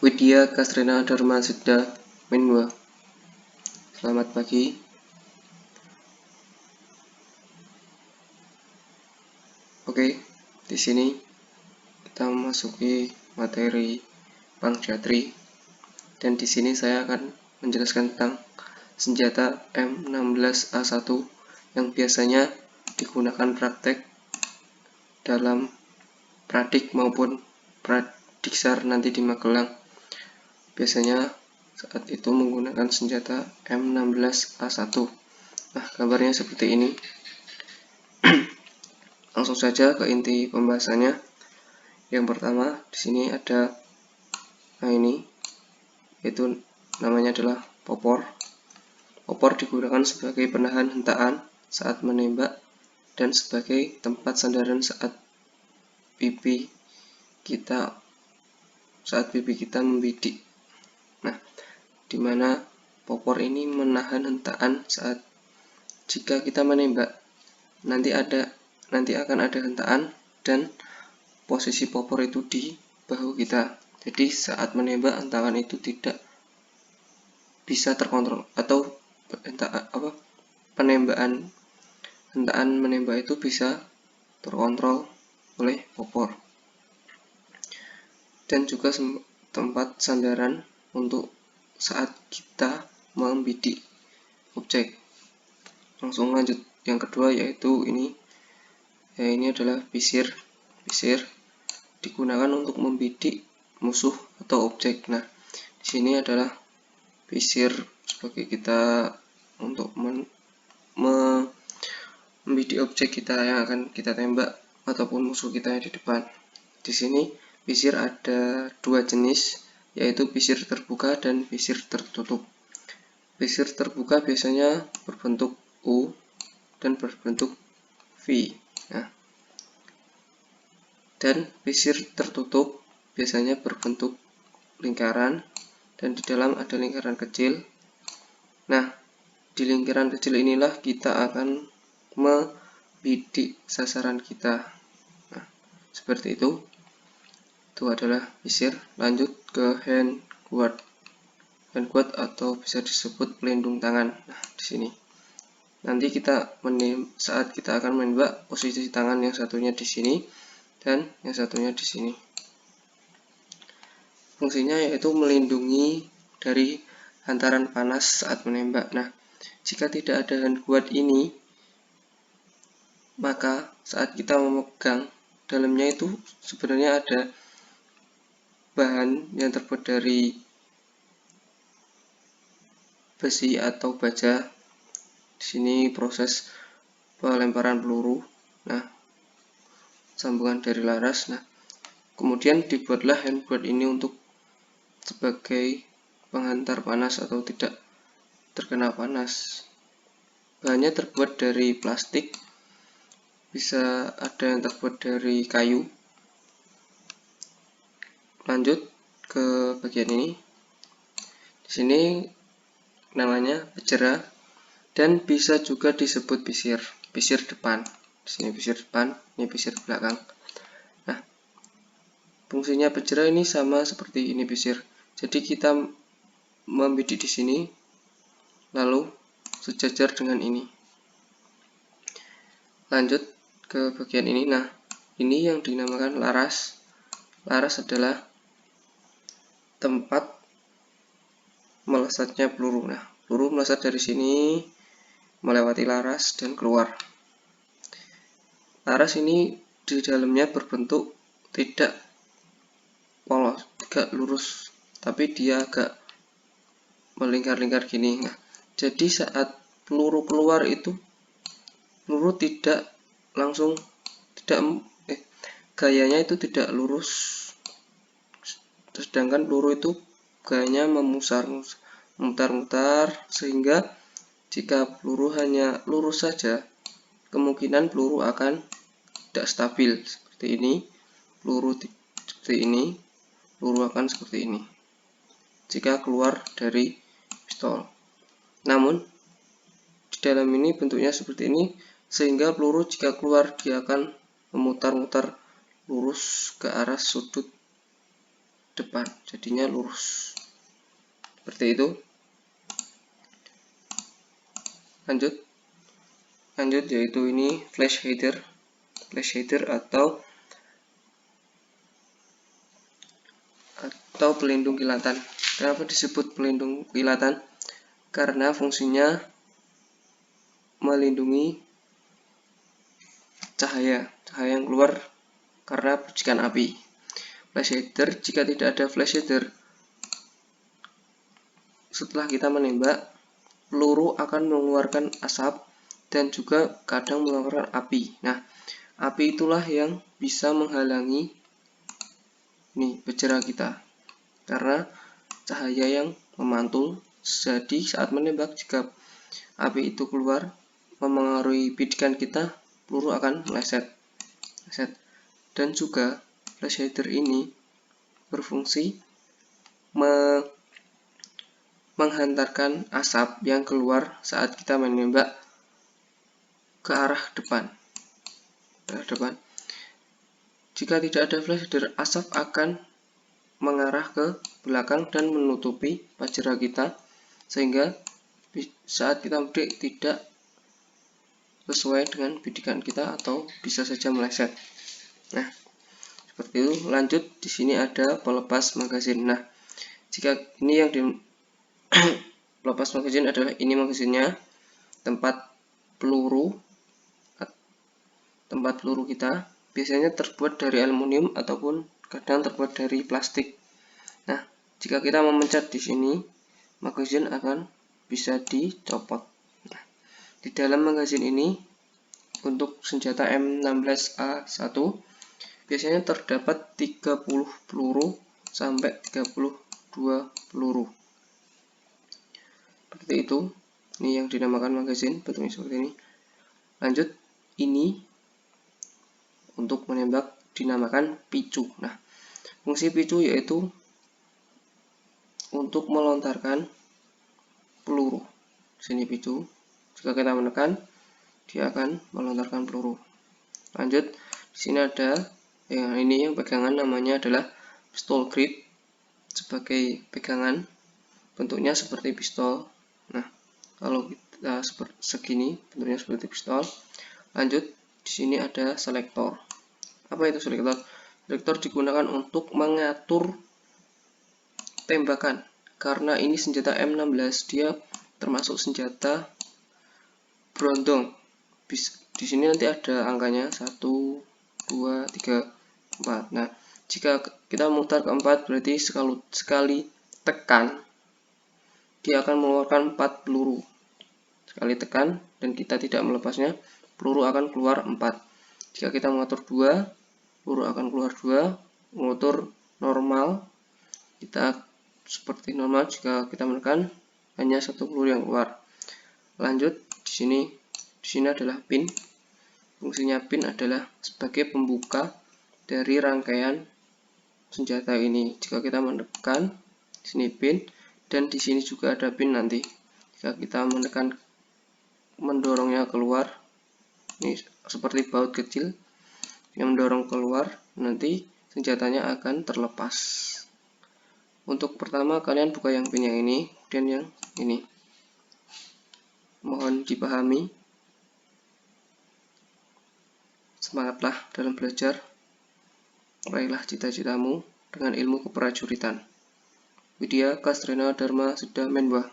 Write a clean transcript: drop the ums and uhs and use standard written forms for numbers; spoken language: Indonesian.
Widya Kastrena Dharma Sidda Minwa. Selamat pagi. Oke, di sini kita memasuki materi Bank Jatri, dan di sini saya akan menjelaskan tentang senjata M16A1 yang biasanya digunakan praktek dalam pradik maupun pradiksar nanti di Magelang. Biasanya saat itu menggunakan senjata M16A1. Nah, gambarnya seperti ini. Langsung saja ke inti pembahasannya. Yang pertama, di sini ada ini, yaitu namanya adalah popor. Popor digunakan sebagai penahan hentaan saat menembak dan sebagai tempat sandaran saat pipi kita membidik. Nah, di mana popor ini menahan hentaan saat jika kita menembak, nanti akan ada hentaan dan posisi popor itu di bahu kita. Jadi saat menembak hentaan itu tidak bisa terkontrol, atau hentaan menembak itu bisa terkontrol oleh popor. Dan juga tempat sandaran untuk saat kita membidik objek. Langsung lanjut yang kedua, yaitu ini adalah pisir. Pisir digunakan untuk membidik musuh atau objek. Nah, di sini adalah pisir sebagai kita untuk membidik objek kita yang akan kita tembak ataupun musuh kita yang di depan. Di sini pisir ada dua jenis, yaitu pisir terbuka dan pisir tertutup. Pisir terbuka biasanya berbentuk U dan berbentuk V. Nah, dan pisir tertutup biasanya berbentuk lingkaran dan di dalam ada lingkaran kecil. Nah, di lingkaran kecil inilah kita akan membidik sasaran kita. Nah, seperti itu. Itu adalah pisir. Lanjut ke hand guard. Hand guard atau bisa disebut pelindung tangan. Nah, di sini. Nanti saat kita akan menembak, posisi tangan yang satunya di sini dan yang satunya di sini. Fungsinya yaitu melindungi dari hantaran panas saat menembak. Nah, jika tidak ada hand guard ini, maka saat kita memegang, dalamnya itu sebenarnya ada bahan yang terbuat dari besi atau baja. Di sini proses pelemparan peluru. Nah, sambungan dari laras. Nah, kemudian dibuatlah hand guard ini untuk sebagai penghantar panas atau tidak terkena panas. Bahannya terbuat dari plastik, bisa ada yang terbuat dari kayu. Lanjut ke bagian ini. Di sini namanya pejera dan bisa juga disebut pisir. Pisir depan. Di sini pisir depan, ini pisir belakang. Nah, fungsinya pejera ini sama seperti ini pisir. Jadi kita membidik di sini, lalu sejajar dengan ini. Lanjut ke bagian ini. Nah, ini yang dinamakan laras. Laras adalah tempat melesatnya peluru. Nah, peluru melesat dari sini, melewati laras dan keluar. Laras ini di dalamnya berbentuk tidak polos, tidak lurus, tapi dia agak melingkar-lingkar gini. Nah, jadi saat peluru keluar itu, peluru tidak langsung, gayanya itu tidak lurus, sedangkan peluru itu gayanya memutar-mutar, sehingga jika peluru hanya lurus saja, kemungkinan peluru akan tidak stabil seperti ini. Peluru seperti ini, peluru akan seperti ini jika keluar dari pistol. Namun di dalam ini bentuknya seperti ini, sehingga peluru jika keluar dia akan memutar-mutar lurus ke arah sudut depan, jadinya lurus seperti itu. Lanjut yaitu ini flash header atau pelindung kilatan. Kenapa disebut pelindung kilatan? Karena fungsinya melindungi cahaya yang keluar karena percikan api. Flash header, jika tidak ada flash header, setelah kita menembak, peluru akan mengeluarkan asap dan juga kadang mengeluarkan api. Nah, api itulah yang bisa menghalangi bejera kita karena cahaya yang memantul. Jadi saat menembak, jika api itu keluar memengaruhi bidikan kita, peluru akan meleset. Dan juga flash header ini berfungsi menghantarkan asap yang keluar saat kita menembak ke arah depan. Jika tidak ada flash header, asap akan mengarah ke belakang dan menutupi bajera kita, sehingga saat kita menembak tidak sesuai dengan bidikan kita atau bisa saja meleset. Nah, seperti itu. Lanjut, di sini ada pelepas magazin. Nah, jika ini yang di pelepas magazin adalah ini magazinnya, tempat peluru kita biasanya terbuat dari aluminium ataupun kadang terbuat dari plastik. Nah, jika kita memencet di sini, magazin akan bisa dicopot. Nah, di dalam magazin ini untuk senjata M16A1 biasanya terdapat 30 peluru sampai 32 peluru. Seperti itu. Ini yang dinamakan magazin, bentuknya seperti ini. Lanjut, ini untuk menembak dinamakan picu. Nah, fungsi picu yaitu untuk melontarkan peluru. Sini picu. Jika kita menekan, dia akan melontarkan peluru. Lanjut, di sini ada ini yang pegangan namanya adalah pistol grip sebagai pegangan. Bentuknya seperti pistol. Nah, kalau kita segini, bentuknya seperti pistol. Lanjut, di sini ada selektor. Apa itu selektor? Selektor digunakan untuk mengatur tembakan. Karena ini senjata M16, dia termasuk senjata berondong. Di sini nanti ada angkanya 1, 2, 3, 4. Nah, jika kita memutar ke 4, berarti sekali tekan dia akan mengeluarkan 4 peluru. Sekali tekan dan kita tidak melepasnya, peluru akan keluar 4. Jika kita mengatur 2, peluru akan keluar 2. Mengatur normal, kita seperti normal, jika kita menekan hanya 1 peluru yang keluar. Lanjut, di sini adalah pin. Fungsinya pin adalah sebagai pembuka dari rangkaian senjata ini. Jika kita menekan, di sini pin, dan di sini juga ada pin nanti. Jika kita menekan, mendorongnya keluar, ini seperti baut kecil yang mendorong keluar, nanti senjatanya akan terlepas. Untuk pertama, kalian buka yang pin yang ini, dan yang ini. Mohon dipahami. Semangatlah dalam belajar. Raihlah cita-citamu dengan ilmu keprajuritan. Widya Kastrena Dharma Siddha Menwa.